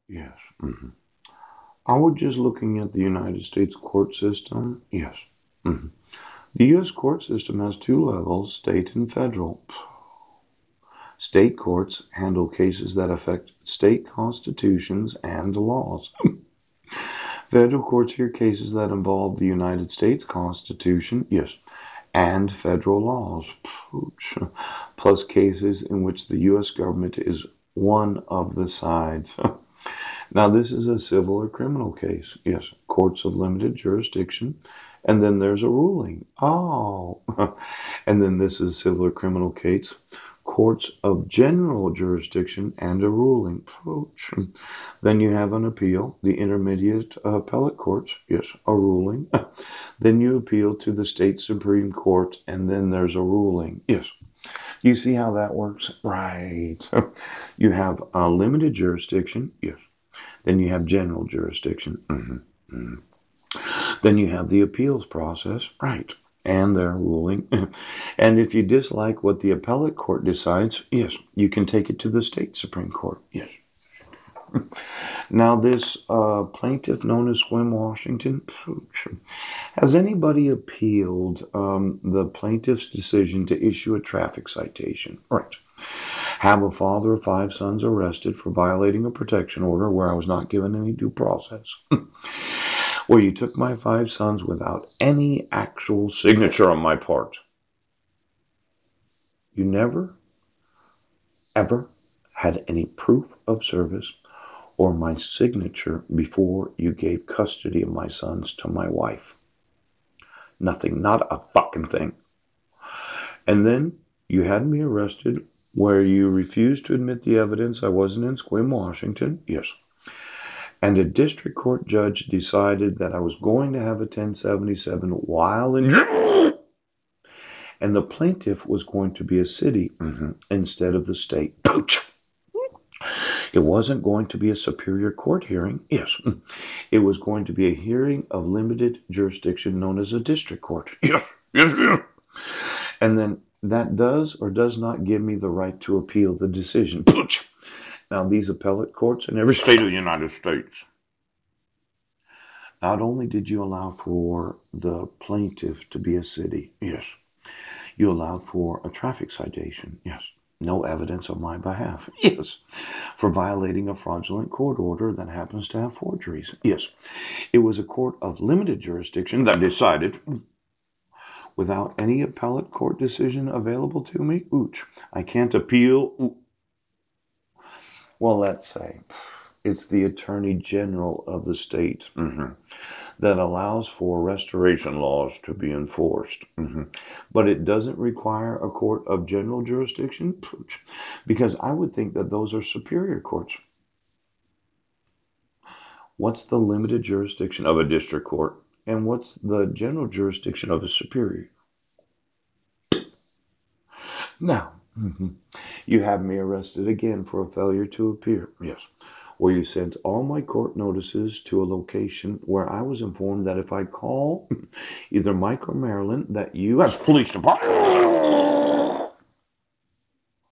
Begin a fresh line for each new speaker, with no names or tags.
Yes. I was just looking at the United States court system. Yes. Mhm. The U.S. court system has two levels, state and federal. State courts handle cases that affect state constitutions and laws. Federal courts hear cases that involve the United States Constitution, yes, and federal laws, plus cases in which the U.S. government is one of the sides. Now, this is a civil or criminal case. Yes, courts of limited jurisdiction. And then there's a ruling. Oh, and then this is civil or criminal case. Courts of general jurisdiction and a ruling. Ouch. Then you have an appeal, the intermediate appellate courts. Yes, a ruling. Then you appeal to the state Supreme Court, and then there's a ruling. Yes. You see how that works? Right. You have a limited jurisdiction. Yes. Then you have general jurisdiction. Then you have the appeals process, right? And their ruling. And if you dislike what the appellate court decides, yes, you can take it to the state Supreme Court. Yes. Now, this plaintiff known as Swim Washington, has anybody appealed the plaintiff's decision to issue a traffic citation? Right. Have a father of five sons arrested for violating a protection order where I was not given any due process. Where you took my five sons without any actual signature on my part. You never, ever had any proof of service or my signature before you gave custody of my sons to my wife. Nothing, not a fucking thing. And then you had me arrested where you refused to admit the evidence I wasn't in Sequim, Washington. Yes. And a district court judge decided that I was going to have a 1077 while in jail. And the plaintiff was going to be a city instead of the state. It wasn't going to be a superior court hearing. Yes. It was going to be a hearing of limited jurisdiction known as a district court. Yes. Yes. Yes. And then that does or does not give me the right to appeal the decision. Now, these appellate courts in every state of the United States, not only did you allow for the plaintiff to be a city, yes, you allowed for a traffic citation, yes, no evidence on my behalf, yes, for violating a fraudulent court order that happens to have forgeries, yes. It was a court of limited jurisdiction that decided without any appellate court decision available to me, ooch, I can't appeal. Well, let's say it's the Attorney General of the state that allows for restoration laws to be enforced. But it doesn't require a court of general jurisdiction because I would think that those are superior courts. What's the limited jurisdiction of a district court? And what's the general jurisdiction of a superior? Now, you have me arrested again for a failure to appear. Yes. Where you sent all my court notices to a location where I was informed that if I call either Mike or Marilyn, that you, as police department,